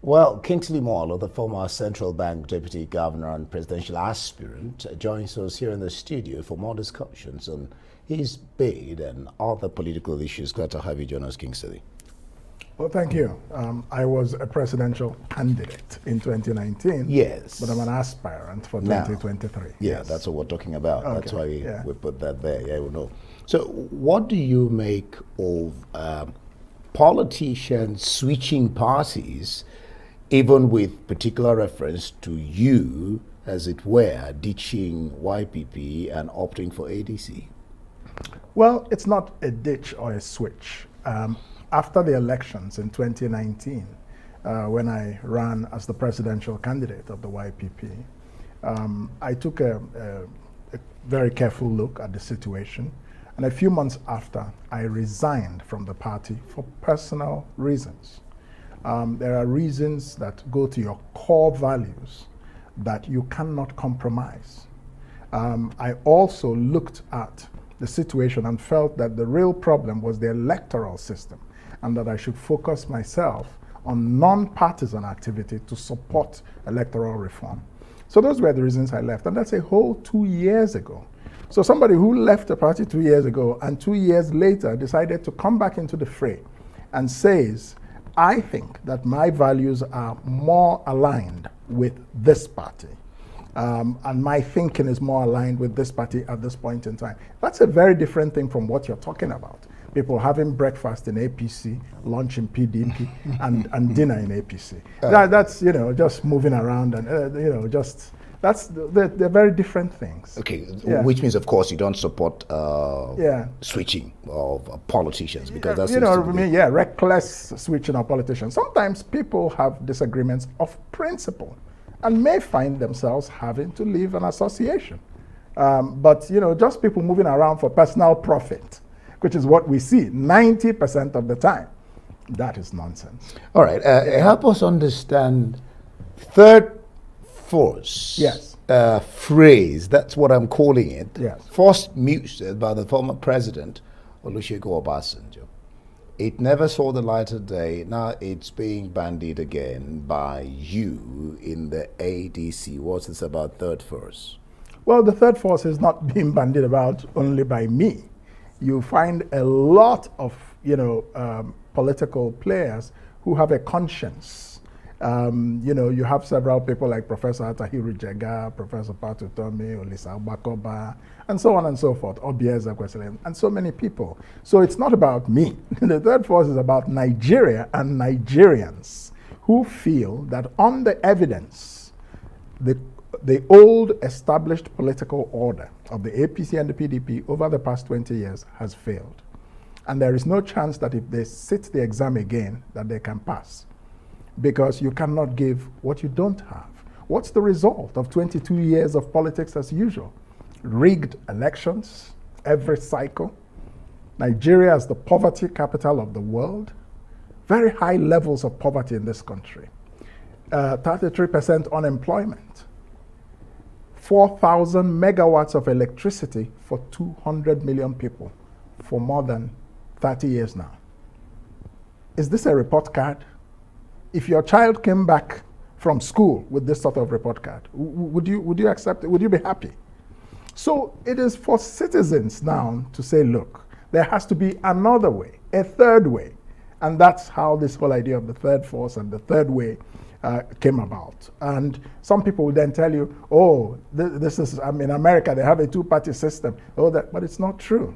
Well, Kingsley Moghalu, the former central bank deputy governor and presidential aspirant, joins us here in the studio for more discussions on his bid and other political issues. Glad to have you join us, Kingsley. Well, thank you. I was a presidential candidate in 2019. Yes. But I'm an aspirant for Now, 2023. Yeah, Yes. that's what we're talking about. Okay, That's why yeah. we put that there. Yeah, we know. So, what do you make of politicians switching parties, even with particular reference to you, as it were, ditching YPP and opting for ADC? Well, it's not a ditch or a switch. After the elections in 2019, when I ran as the presidential candidate of the YPP, I took a very careful look at the situation. And a few months after, I resigned from the party for personal reasons. There are reasons that go to your core values that you cannot compromise. I also looked at the situation and felt that the real problem was the electoral system, and that I should focus myself on non-partisan activity to support electoral reform. So those were the reasons I left, and that's a whole 2 years ago. So somebody who left the party 2 years ago and 2 years later decided to come back into the fray and says, I think that my values are more aligned with this party. And my thinking is more aligned with this party at this point in time. That's a very different thing from what you're talking about. People having breakfast in APC, lunch in PDP, and dinner in APC. That's, just moving around and, they're very different things. Okay, Yeah. which means, of course, you don't support switching of politicians, because that's reckless switching of politicians. Sometimes people have disagreements of principle and may find themselves having to leave an association. But just people moving around for personal profit, which is what we see 90% of the time, that is nonsense. All right, help us understand third force. Yes. Phrase, that's what I'm calling it. Yes. First muted by the former president, Olusegun Obasanjo. It never saw the light of day. Now it's being bandied again by you in the ADC. What's this about third force? Well, the third force is not being bandied about only by me. You find a lot of, political players who have a conscience. You have several people like Professor Atahiru Jega, Professor Patu Tomi, Olisa Bakoba, and so on and so forth, Obieza Kwesile, and so many people. So it's not about me. The third force is about Nigeria and Nigerians who feel that on the evidence, the old established political order of the APC and the PDP over the past 20 years has failed. And there is no chance that if they sit the exam again, that they can pass. Because you cannot give what you don't have. What's the result of 22 years of politics as usual? Rigged elections every cycle. Nigeria is the poverty capital of the world. Very high levels of poverty in this country. 33% unemployment. 4,000 megawatts of electricity for 200 million people for more than 30 years now. Is this a report card? If your child came back from school with this sort of report card, would you accept it? Would you be happy? So it is for citizens now to say, look, there has to be another way, a third way. And that's how this whole idea of the third force and the third way came about. And some people will then tell you, this is, in America, they have a two-party system. But it's not true.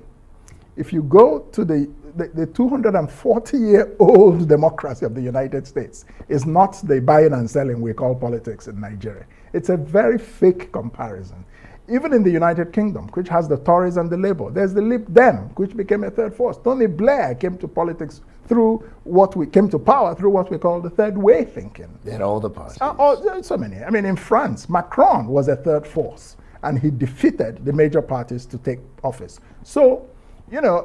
If you go to the 240-year-old democracy of the United States, is not the buying and selling we call politics in Nigeria. It's a very fake comparison. Even in the United Kingdom, which has the Tories and the Labour, there's the Lib Dem, which became a third force. Tony Blair came to politics through what we came to power through what we call the third way thinking. There are all the parties. So many. In France, Macron was a third force, and he defeated the major parties to take office. So,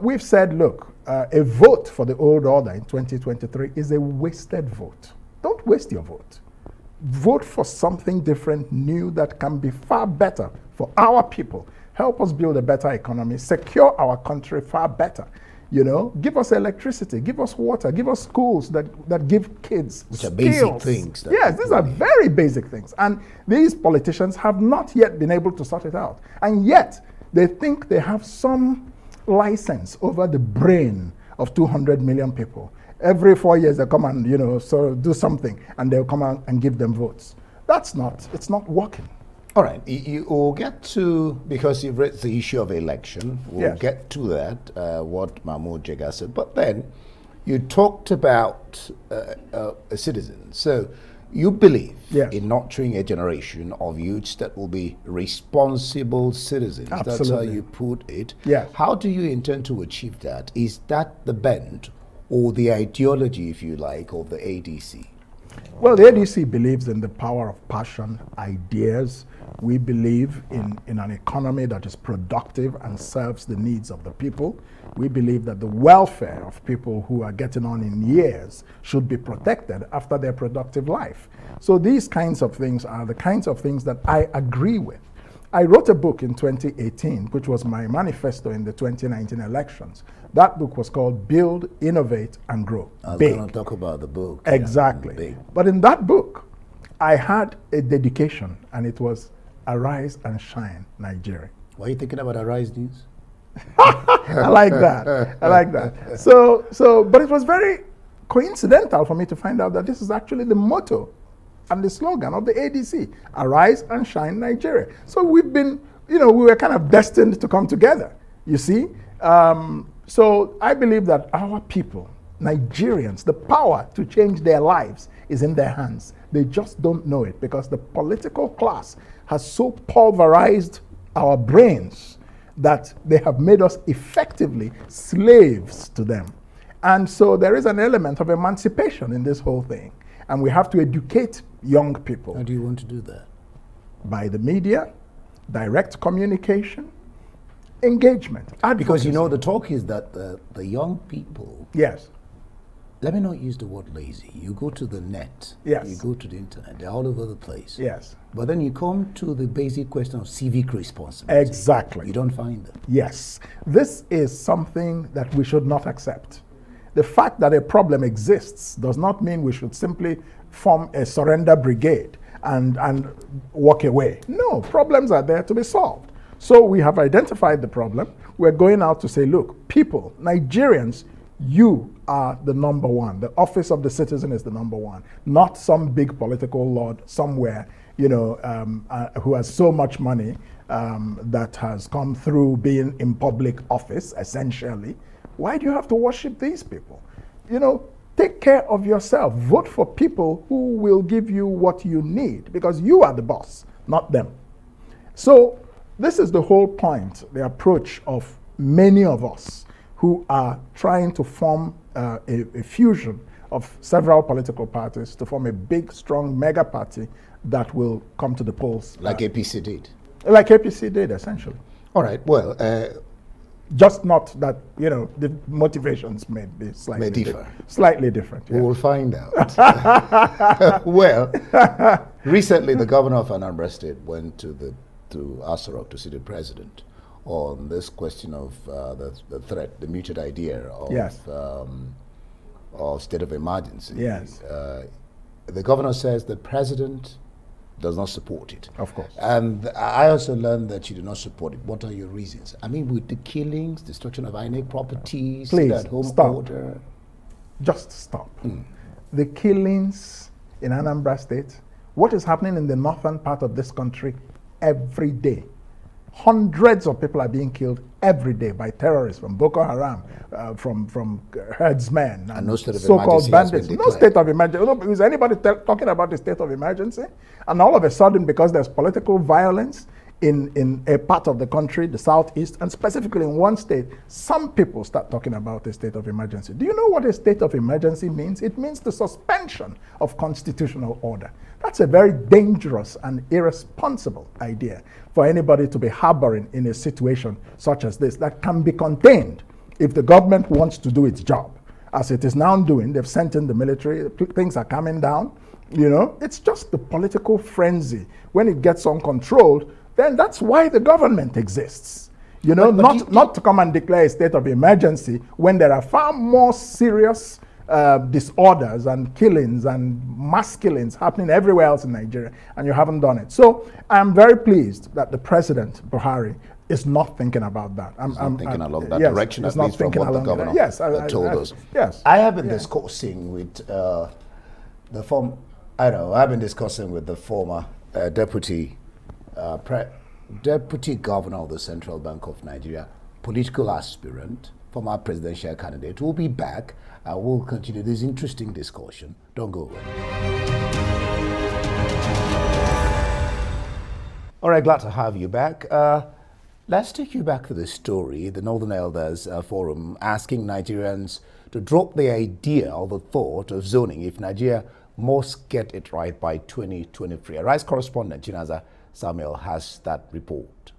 we've said, look, a vote for the old order in 2023 is a wasted vote. Don't waste your vote. Vote for something different, new, that can be far better for our people. Help us build a better economy, secure our country far better. You know, give us electricity, give us water, give us schools that give kids Which are skills. basic things. Yes, these are very basic things. And these politicians have not yet been able to sort it out. And yet, they think they have some license over the brain of 200 million people. Every 4 years they come and, you know, sort of do something, and they'll come out and give them votes. It's not working. All right, we'll get to, because you've raised the issue of election, we'll Yes. get to that, what Mahmoud Jega said. But then you talked about a citizen. So you believe Yes. in nurturing a generation of youths that will be responsible citizens. That's how Absolutely. you put it. Yes. How do you intend to achieve that? Is that the bent or the ideology, if you like, of the ADC? Well, the ADC believes in the power of passion, ideas. We believe in an economy that is productive and serves the needs of the people. We believe that the welfare of people who are getting on in years should be protected after their productive life. So these kinds of things are the kinds of things that I agree with. I wrote a book in 2018, which was my manifesto in the 2019 elections. That book was called Build, Innovate, and Grow. I was Big. going to talk about the book. Exactly. Big. But in that book, I had a dedication, and it was Arise and Shine, Nigeria. Why are you thinking about Arise News? I like that. I like that. But it was very coincidental for me to find out that this is actually the motto and the slogan of the ADC, Arise and Shine, Nigeria. So we've been, we were kind of destined to come together, you see. So I believe that our people, Nigerians, the power to change their lives is in their hands. They just don't know it because the political class has so pulverized our brains that they have made us effectively slaves to them. And so there is an element of emancipation in this whole thing. And we have to educate young people. How do you want to do that? By the media, direct communication, engagement, advocacy. Because the talk is that the young people, Yes. let me not use the word lazy. You go to the net, Yes. you go to the internet, they're all over the place. Yes. But then you come to the basic question of civic responsibility. Exactly. You don't find them. Yes. This is something that we should not accept. The fact that a problem exists does not mean we should simply form a surrender brigade and walk away. No, problems are there to be solved. So we have identified the problem. We're going out to say, look, people, Nigerians, you are the number one. The office of the citizen is the number one, not some big political lord somewhere, who has so much money that has come through being in public office, essentially. Why do you have to worship these people? Take care of yourself. Vote for people who will give you what you need because you are the boss, not them. So this is the whole point, the approach of many of us who are trying to form a fusion of several political parties to form a big, strong mega party that will come to the polls. Like APC did. Like APC did, essentially. All right, well, Just not that, the motivations may be slightly differ. Slightly different. we Yeah. will find out. Well, recently the governor of Anambra State went to Asarok to see the president on this question of the threat, the muted idea of, Yes. of state of emergency. Yes. The governor says the president does not support it. Of course. And I also learned that you do not support it. What are your reasons? I mean, with the killings, destruction of INEC properties, Please, that home stop. order. Just stop. The killings in Anambra State, what is happening in the northern part of this country every day? Hundreds of people are being killed every day by terrorists from Boko Haram, from herdsmen, And no state of so-called emergency has bandits. been No declared. state of emergency. No, is anybody talking about the state of emergency? And all of a sudden, because there's political violence in a part of the country, the southeast, and specifically in one state, some people start talking about a state of emergency. Do you know what a state of emergency means? It means the suspension of constitutional order. That's a very dangerous and irresponsible idea for anybody to be harboring in a situation such as this that can be contained if the government wants to do its job. As it is now doing, they've sent in the military, things are coming down. It's just the political frenzy. When it gets uncontrolled, then that's why the government exists. You know, But not to come and declare a state of emergency when there are far more serious disorders and killings and mass killings happening everywhere else in Nigeria, and you haven't done it. So I'm very pleased that the President, Buhari, is not thinking about that. I'm thinking along that yes, direction, at not least from what the governor told us. Yes. I have been discussing with the former, I've been discussing with the former deputy governor of the Central Bank of Nigeria, political aspirant, former presidential candidate, who will be back and we'll continue this interesting discussion. Don't go away. All right, glad to have you back. Let's take you back to the story, the Northern Elders Forum asking Nigerians to drop the idea or the thought of zoning if Nigeria must get it right by 2023. Our Rice correspondent, Chinaza Samuel, has that report.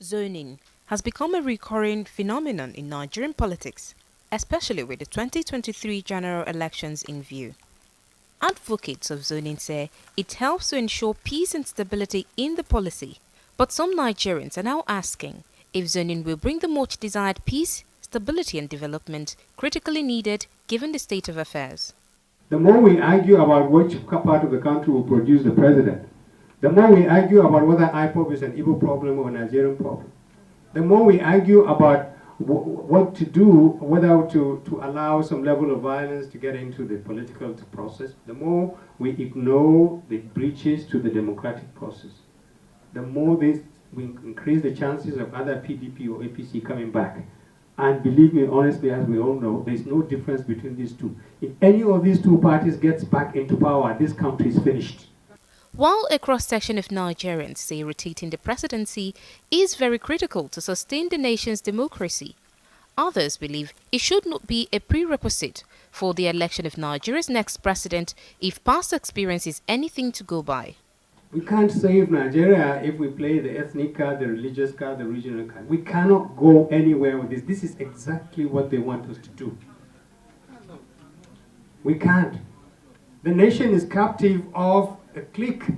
Zoning has become a recurring phenomenon in Nigerian politics, especially with the 2023 general elections in view. Advocates of zoning say it helps to ensure peace and stability in the policy, but some Nigerians are now asking if zoning will bring the much desired peace, stability and development critically needed given the state of affairs. The more we argue about which part of the country will produce the president, the more we argue about whether IPOB is an Igbo problem or a Nigerian problem, the more we argue about what to do, whether to allow some level of violence to get into the political process, the more we ignore the breaches to the democratic process, the more we increase the chances of either PDP or APC coming back. And believe me, honestly, as we all know, there's no difference between these two. If any of these two parties gets back into power, this country is finished. While a cross-section of Nigerians say rotating the presidency is very critical to sustain the nation's democracy, others believe it should not be a prerequisite for the election of Nigeria's next president if past experience is anything to go by. We can't save Nigeria if we play the ethnic card, the religious card, the regional card. We cannot go anywhere with this. This is exactly what they want us to do. We can't. The nation is captive of a clique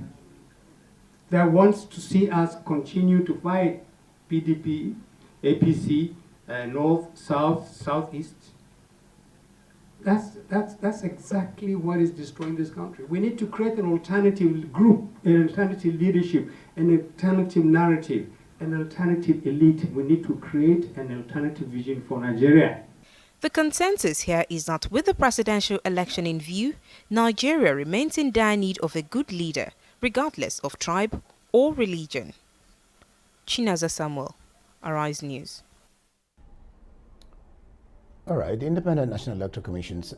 that wants to see us continue to fight PDP, APC, North, South, Southeast. That's exactly what is destroying this country. We need to create an alternative group, an alternative leadership, an alternative narrative, an alternative elite. We need to create an alternative vision for Nigeria. The consensus here is that with the presidential election in view, Nigeria remains in dire need of a good leader, regardless of tribe or religion. Chinaza Samuel, Arise News. All right, the Independent National Electoral Commission's.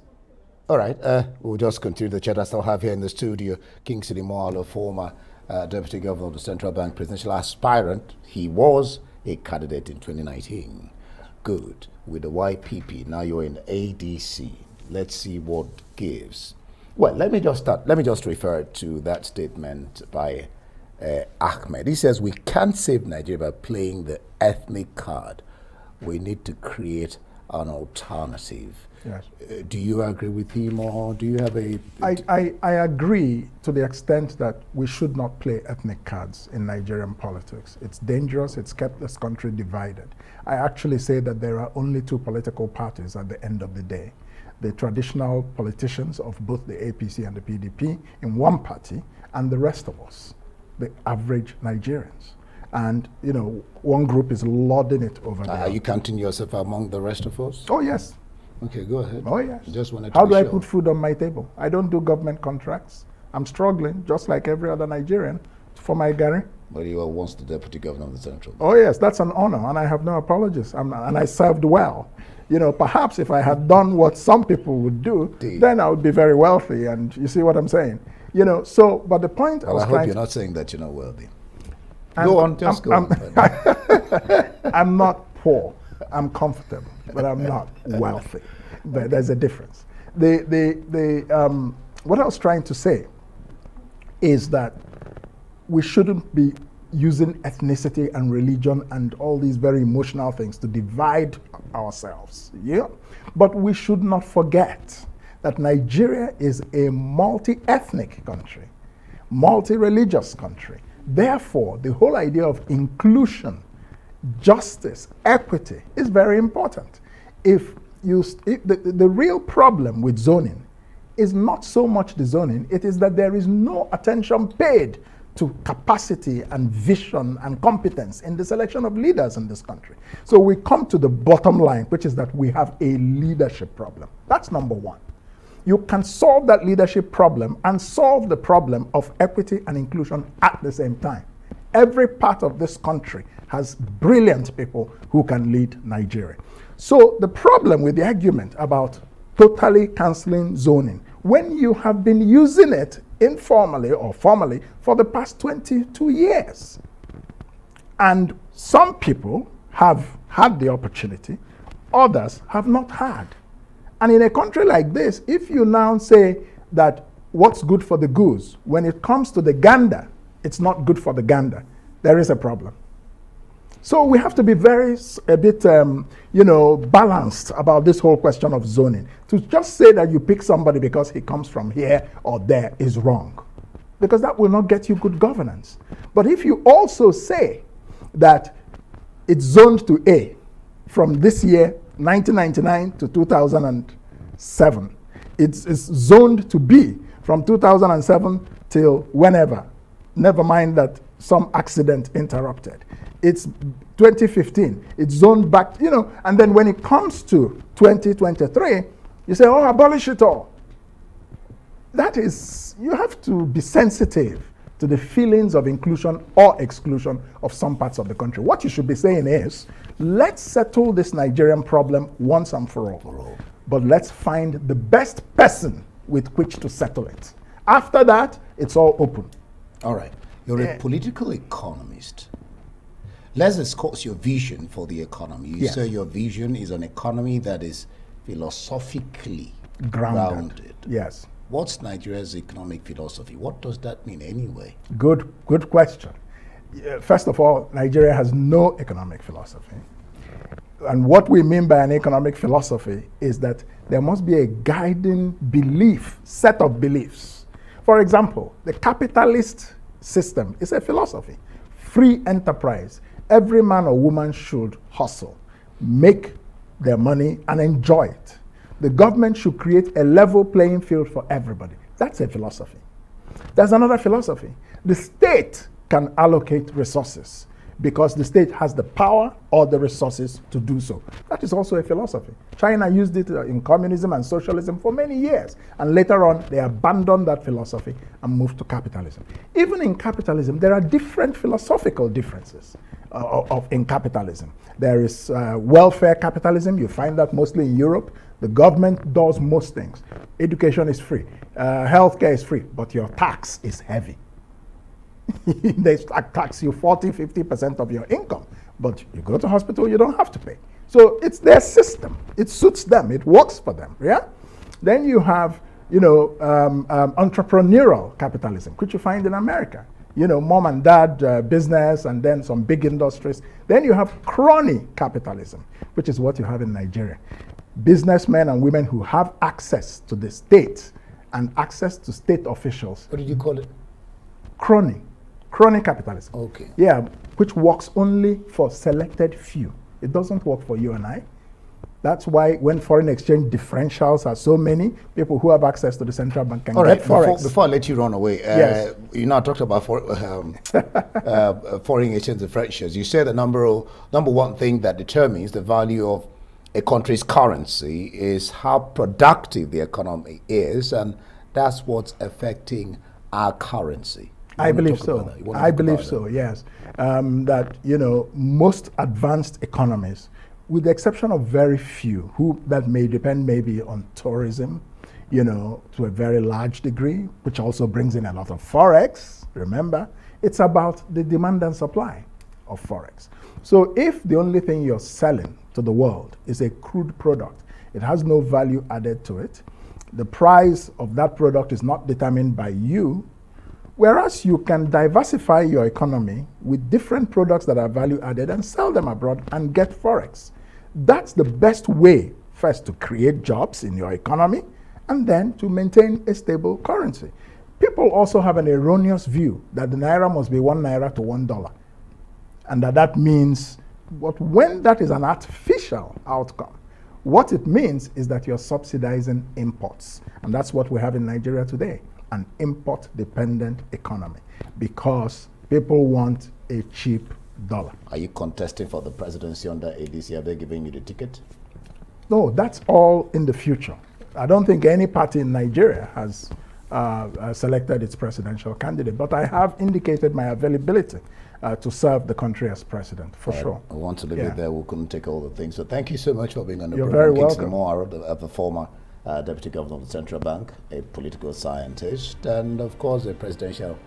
All right, we'll just continue the chat. I still have here in the studio Kingsley Moghalu, former Deputy Governor of the Central Bank, presidential aspirant. He was a candidate in 2019. Good. With the YPP, now you're in ADC. Let's see what gives. Well, let me just refer to that statement by Ahmed. He says we can't save Nigeria by playing the ethnic card. We need to create an alternative. Yes. Do you agree with him, or do you have a... I agree to the extent that we should not play ethnic cards in Nigerian politics. It's dangerous. It's kept this country divided. I actually say that there are only two political parties at the end of the day. The traditional politicians of both the APC and the PDP in one party, and the rest of us, the average Nigerians. And, you know, one group is lording it over there. Are you counting yourself among the rest of us? Oh, yes. Okay, go ahead. Oh, yes. Just wanted to How be do I sure. put food on my table? I don't do government contracts. I'm struggling, just like every other Nigerian, for my gari. But you were once the Deputy Governor of the Central. Oh, yes, that's an honor, and I have no apologies. And I served well. You know, perhaps if I had done what some people would do, then I would be very wealthy, and you see what I'm saying? You know, so, but the point I was I hope you're not saying that you're not wealthy. Go on. I'm not poor. I'm comfortable, but I'm not wealthy. But there's a difference. What I was trying to say is that we shouldn't be using ethnicity and religion and all these very emotional things to divide ourselves. Yeah, but we should not forget that Nigeria is a multi-ethnic country, multi-religious country. Therefore, the whole idea of inclusion justice, equity is very important. If the real problem with zoning is not so much the zoning, it is that there is no attention paid to capacity and vision and competence in the selection of leaders in this country. So we come to the bottom line, which is that we have a leadership problem. That's number one. You can solve that leadership problem and solve the problem of equity and inclusion at the same time. Every part of this country has brilliant people who can lead Nigeria. So the problem with the argument about totally canceling zoning, when you have been using it informally or formally for the past 22 years, and some people have had the opportunity, others have not had. And in a country like this, if you now say that what's good for the goose, when it comes to the gander, it's not good for the gander, there is a problem. So we have to be a bit balanced about this whole question of zoning. To just say that you pick somebody because he comes from here or there is wrong, because that will not get you good governance. But if you also say that it's zoned to A from this year, 1999 to 2007, it's zoned to B from 2007 till whenever, never mind that some accident interrupted. It's 2015, it's zoned back, and then when it comes to 2023, you say, oh, abolish it all. That is, you have to be sensitive to the feelings of inclusion or exclusion of some parts of the country. What you should be saying is, let's settle this Nigerian problem once and for all. But let's find the best person with which to settle it. After that, it's all open. All right. You're a political economist. Let's discuss your vision for the economy. You say your vision is an economy that is philosophically grounded. Yes. What's Nigeria's economic philosophy? What does that mean anyway? Good question. First of all, Nigeria has no economic philosophy. And what we mean by an economic philosophy is that there must be a guiding belief, set of beliefs. For example, the capitalist system is a philosophy. Free enterprise. Every man or woman should hustle, make their money, and enjoy it. The government should create a level playing field for everybody. That's a philosophy. There's another philosophy. The state can allocate resources because the state has the power or the resources to do so. That is also a philosophy. China used it in communism and socialism for many years, and later on they abandoned that philosophy and moved to capitalism. Even in capitalism, there are different philosophical differences in capitalism. There is welfare capitalism. You find that mostly in Europe. The government does most things. Education is free. Healthcare is free, but your tax is heavy. They tax you 40-50% of your income, but you go to hospital, you don't have to pay. So it's their system. It suits them. It works for them. Yeah. Then you have, entrepreneurial capitalism, which you find in America. Mom and dad business, and then some big industries. Then you have crony capitalism, which is what you have in Nigeria. Businessmen and women who have access to the state and access to state officials. What did you call it? Crony capitalism. Okay. Yeah, which works only for selected few. It doesn't work for you and I. That's why when foreign exchange differentials are so many, people who have access to the central bank can get forex. Before I let you run away, yes. You now talked about foreign exchange differentials. You said the number one thing that determines the value of a country's currency is how productive the economy is, and that's what's affecting our currency. I believe so. I believe so, yes. That, most advanced economies, with the exception of very few, that may depend maybe on tourism, to a very large degree, which also brings in a lot of forex, remember, it's about the demand and supply of forex. So if the only thing you're selling to the world is a crude product, it has no value added to it, the price of that product is not determined by you, whereas you can diversify your economy with different products that are value added and sell them abroad and get forex. That's the best way, first, to create jobs in your economy, and then to maintain a stable currency. People also have an erroneous view that the naira must be 1 naira to $1, and that means But when that is an artificial outcome, what it means is that you're subsidizing imports. And that's what we have in Nigeria today, an import-dependent economy, because people want a cheap dollar. Are you contesting for the presidency under ADC? Are they giving you the ticket? No, that's all in the future. I don't think any party in Nigeria has selected its presidential candidate, but I have indicated my availability to serve the country as president, for sure. I want to leave it there. We couldn't take all the things. So thank you so much for being on the You're program. very welcome. Moore, the former Deputy Governor of the Central Bank, a political scientist, and of course a presidential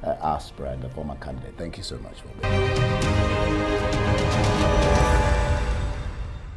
aspirant, a former candidate. Thank you so much for being here.